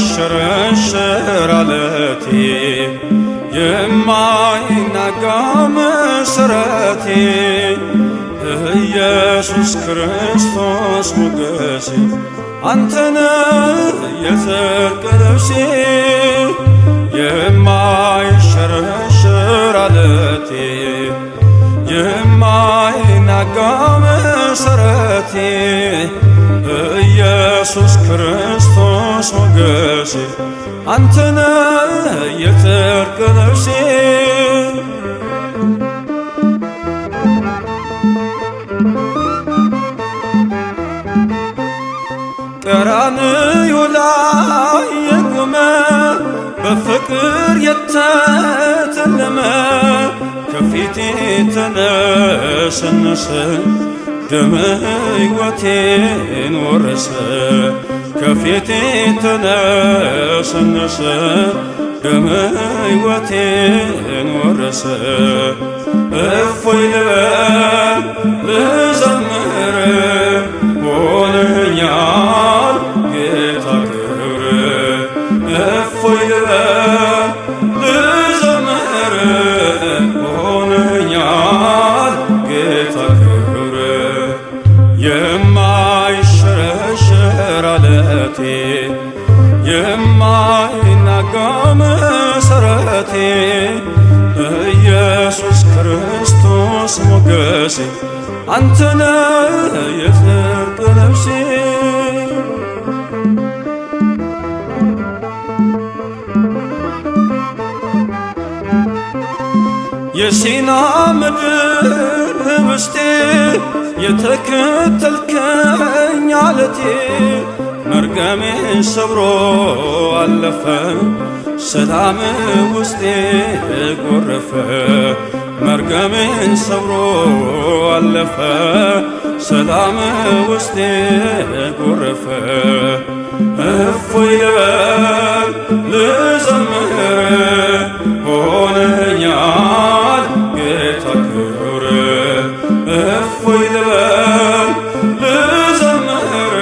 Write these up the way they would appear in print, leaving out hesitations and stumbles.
የማይሸረሸር ዓለቴ የማይናጋ መሠረቴ ኢየሱስ ክርስቶስ ሞገሴ አንተነህ የጽድቅ ልብሴ የማይሸረሸር ዓለቴ የማይናጋ መሠረቴ ኢየሱስ ክርስቶስ ሞገሴ አንተነህ የጽድቅ ልብሴ ቀራንዮ ላይ የቆመ በፍቅር የተተለመ ከፊቴ ተነሰነሰ ደመ ሕይወቴን ወረሰ ከፊቴ ተነሰነሰ ደመ ሕይወቴን ወረሰ እፎይ ልበል ልዘምር ሆነኛል ጌታ ክብር እፎይ ልበል ልዘምር ሆነኛል ጌታ ክብር የማይሸረሸር ዓለቴ የማይናጋ መሠረቴ ኢየሱስ ክርስቶስ ሞገሴ አንተነህ የጽድቅ ልብሴ የሲና ምድር ህብስቴ የተከተልከኝ ዓለቴ መርገሜን ሰብሮ አለፈ ሰላም ውስጤ ጎረፈ መርገሜን ሰብሮ አለፈ ሰላም ውስጤ ጎረፈ እፎይ ልበል ልዘምር ሆነኛል ጌታ ክብር እፎይ ልበል ልዘምር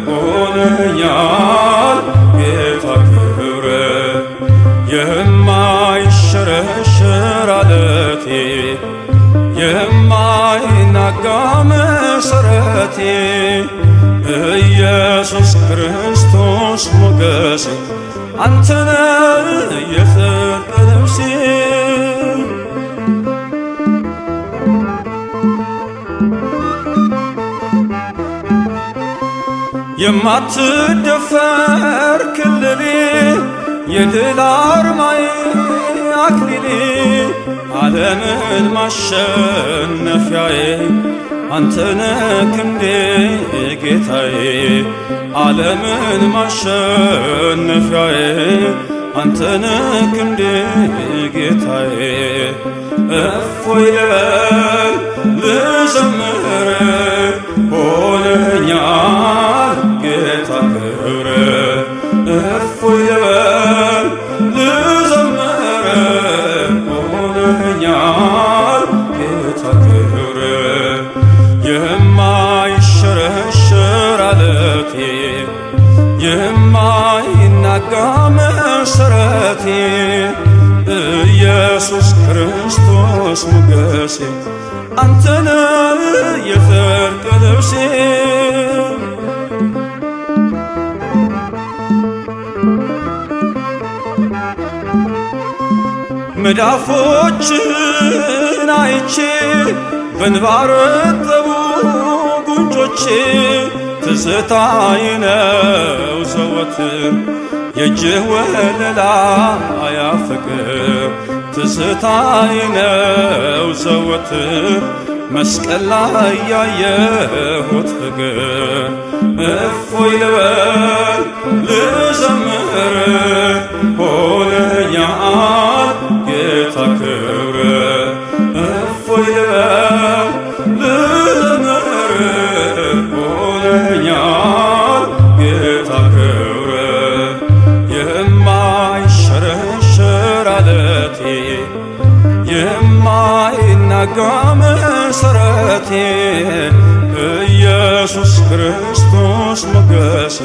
ሆነኛል ጌታ ክብር የማይሸረሸር ዓለቴ የማይናጋ መሠረቴ ኢየሱስ ክርስቶስ ሞገሴ አንተነህ የጽድቅ ልብሴ የማትደፈር ክልሌ የድል አርማዬ አክሊሌ ዓለምን ማሸነፊያዬ አንተነህ ክንዴ ጌታዬ ዓለምን ማሸነፊያዬ አንተነህ ክንዴ ጌታዬ እፎይ ልበል ልዘምር ሆነኛል ጌታ ክብር እፎይ ልበል ልዘምር ሆነኛል ጌታ ክብር የማይሸረሸር ዓለቴ የማይናጋ መሠረቴ ኢየሱስ ክርስቶስ ሞገሴ አንተነህ የጽድቅ ልብሴ መዳፎችን አይቼ በእንባ ረጠቡ ጉንጮቼ ትዝታዬ ነው ዘወትር የእጅህ ወለላ ያፍቅር ትዝታዬ ነው ዘወትር መስቀል ላይ ያየሁት ፍቅር እፎይ ልበል ልዘምር ሆነኛል ጌታ ክብር እፎይ ልበል ልዘምር ሆነኛል ጌታ ክብር የማይሸረሸር አለቴ የማይናጋ መሰረቴ ኢየሱስ ክርስቶስ ሞገሴ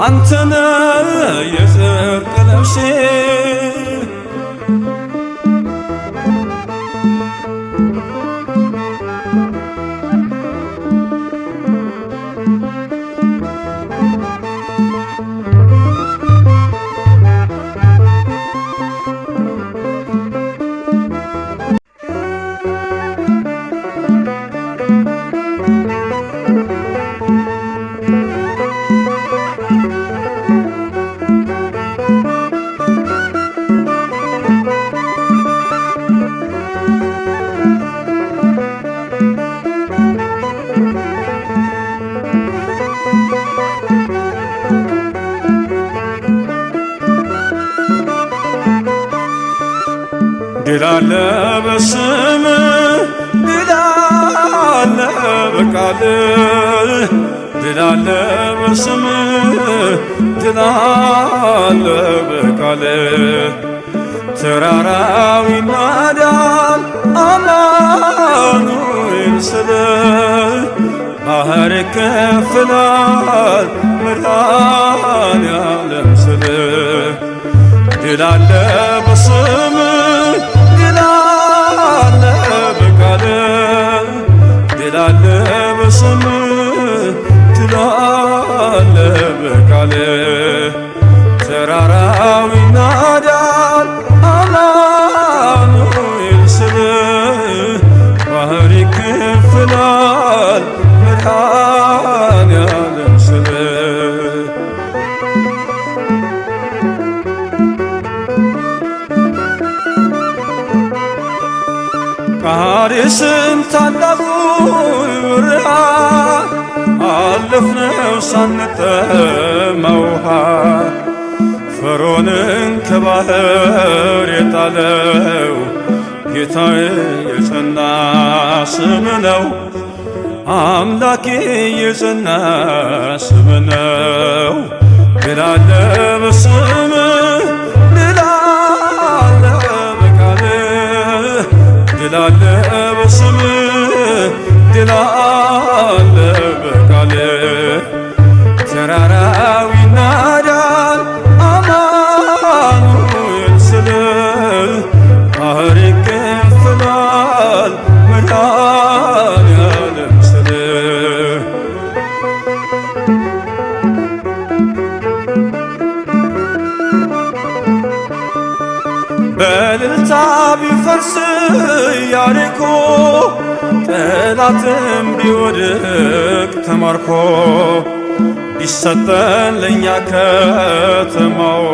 አንተነ የጽድቅ ልብሴ ድል አለ በስምህ ድል አለ በቃልህ ድል አለ በስምህ ድል አለ በቃልህ ተራራው ይናዳል አማኑኤል ስልህ ባህር ይከፍላል መድኃኔዓለም ስልህ ድል አለ በስምህ ድል አለ በቃልህ ድል አለ በስምህ ድል አለ በቃልህ ተራራው ይናዳል አማኑኤል ስልህ ባህር ይከፍላል መድኃኔዓለም ስልህ ቃዴስን ታላቁን በረሃ አለፍነው ሳንጠማ ውሃ ፈርዖንን ከባህር የጣለው ጌታዬ የጸና ስም ነው አምላኬ የጸና ስም ነው ድል አለ በስምህ ድል አለ በቃልህ ድል አለ በስምህ ድል አለ በቃልህ ተራራው ይናዳል አማኑኤል ስልህ ባህር ይከፍላል መድኃኔዓለም ስልህ በእልልታ ቢፈርስ ኢያሪኮ ጠላትም ቢወድቅ ተማርኮ ቢሰጠን ለእኛ ከተማው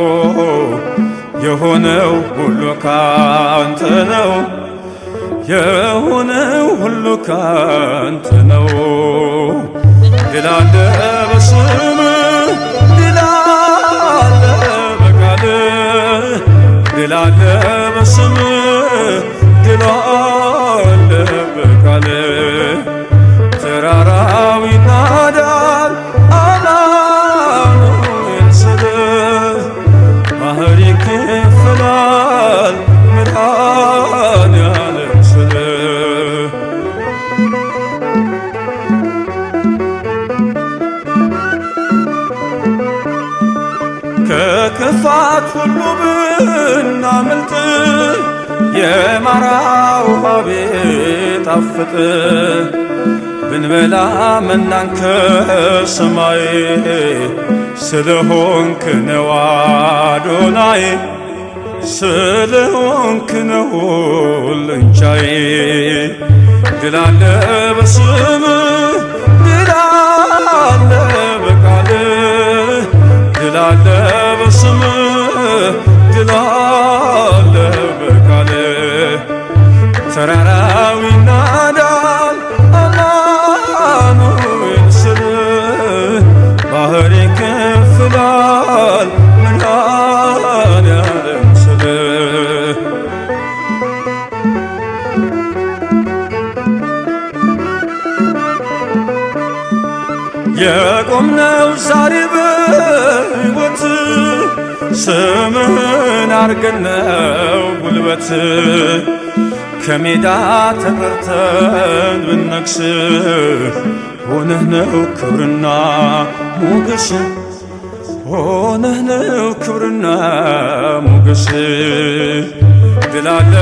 የሆነው ሁሉ ካንተ ነው የሆነው ሁሉ ካንተ ነው ድል አለ በስምህ ድል አለ በቃልህ ድል አለ በስምህ ድል አለ በቃልህ ተራራው ይናዳል አማኑኤል ስልህ ባህር ይከፍላል መድኃኔዓለም ስልህ ከክፋት ሁሉ ብናመልጥ የማራ ውሃ ቢጣፍጥ ብንበላ መናን ከሰማይ ስለሆንክ ነው አዶናይ ስለሆንክ ነው ሁሉንቻይ ድል አለ በስምህ ድል አለ በቃልህ ድል አለ በስምህ ድል አለ በቃልህ ተራራው ይናዳል የቆምነው ዛሬ በሕይወት ስምህን አርገን ነው ጉልበት ከሜዳ ተጠርተን ብነግስ ሆነህ ነው ክብርና ሞገስ ሆነህ ነው ክብርና ሞገስ ድል አለ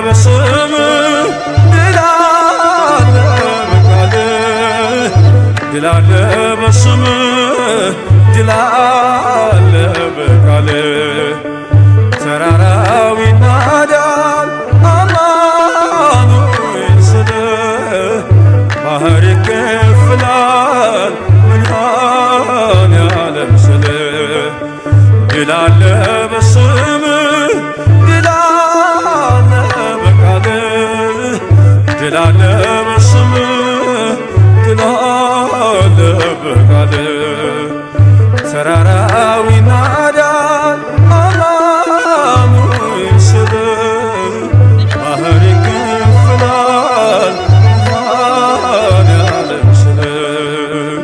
በስምህ ድል አለ በቃልህ ድል አለ በስምህ ድል አለ በቃልህ ተራራው ይናዳል አማኑኤል ስልህ ባህር ይከፍላል መድኃኔዓለም ስልህ ድል አለ በስምህ ድል አለ በቃልህ ድል አለ በስምህ ድል አለ በቃልህ ተራራው ይናዳል አማኑኤል ስልህ ባህር ይከፍላል መድኃኔዓለም ስልህ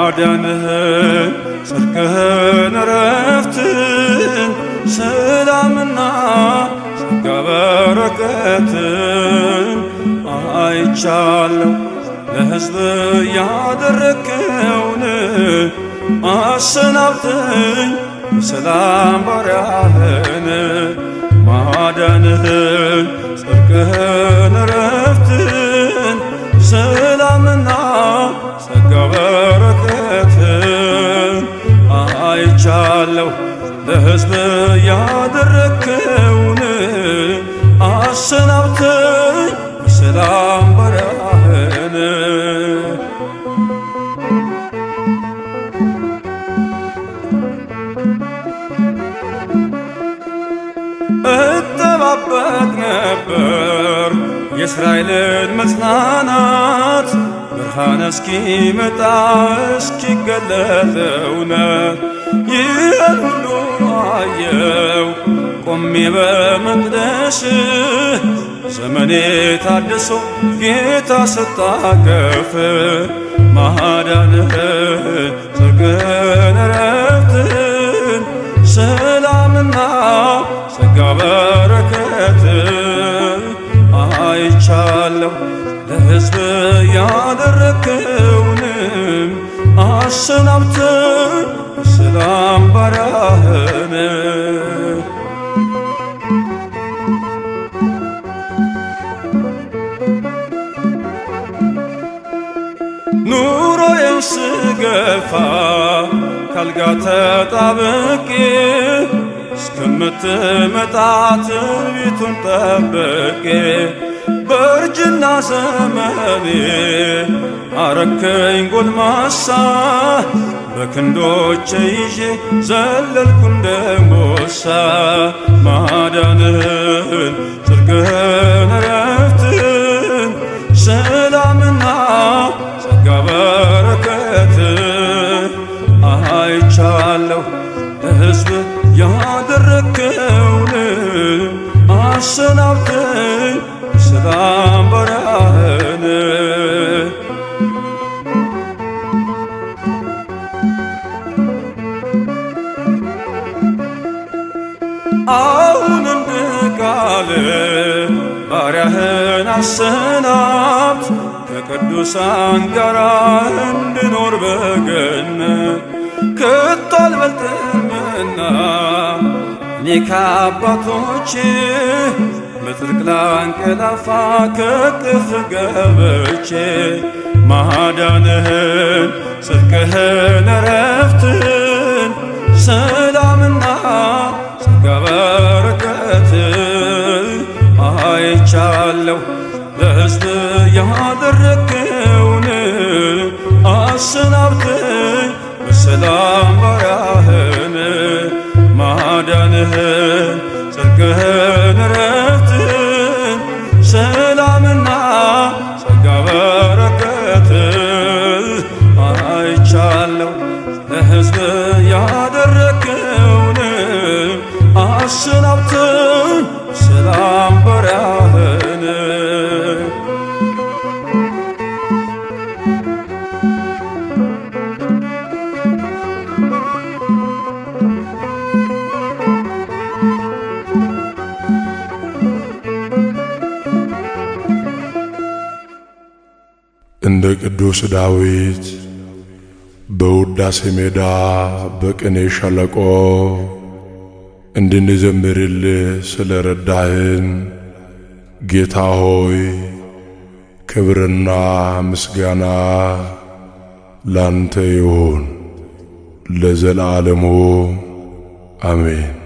ማዳንህን ጽድቅህን ዕረፍትን ሰላምና ጸጋ በረከትን አይቻለሁ ለሕዝብ ያደረግከውን አሰናብተኝ የሰላም ባሪያህን ማዳንህን ጽድቅህን ዕረፍትን ሰላምና ጸጋ በረከትን አይቻለሁ ለሕዝብ ያደረግከውን አሰናብተኝ የሰላም ባሪያህን እጠባበቅ ነበር የእስራኤልን መጽናናት ብርሃን እስኪመጣ እስኪገለጥ እውነት ይህን ሁሉ አየው ቆሜ በመቅደስህ ዘመኔ ታድሶ ጌታ ስታቀፍ ማዳንህን ጽድቅህን ዕረፍትን ሰላምና ጸጋ በረከትን አይቻለሁ ለሕዝብ ያደረግከውንም አሰናብተኝ የሰላም ባሪያህን ኑሮዬን ስገፋ ካልጋ ተጣብቄ እስከምትመጣ ትንቢቱን ጠብቄ በእርጅና ዘመኔ አረከኝ ጎልማሳ በክንዶቼ ይዤ ዘለልኩ እንደ አንበሳ ማዳንህን ጽድቅህን ዕረፍትን ሰላምና ጸጋ በረከትን አይቻለሁ ለሕዝብ ያደረግከውን አሰናብተኝ የሰላም ባሪያህን አሁን እንደ ቃልህ ባሪያህን አሰናብት ከቅዱሳን ጋር እንድኖር በገነት ከቶ አልበልጥምና እኔ ከአባቶቼ በጽድቅ ላንቀላፋ ከቅፍ ገብቼ ማዳንህን ጽድቅህን ዕረፍትን ሰላምና ጸጋ በረከትን አይቻለሁ ለሕዝብ ያደረግከውን አሰናብተኝ በሰላም ባሪያህን ማዳንህን ጽድቅህን ረፍትን ሰላምና ጸጋ በረከት አይቻለሁ ለሕዝብ ያደረግከውን አሰናብተኝ ሰላም ባሪያህን እንደ ቅዱስ ዳዊት በውዳሴ ሜዳ በቅኔ ሸለቆ እንድንዘምርልህ ስለረዳህን ጌታ ሆይ ክብርና ምስጋና ላንተ ይሁን ለዘላለሙ አሜን።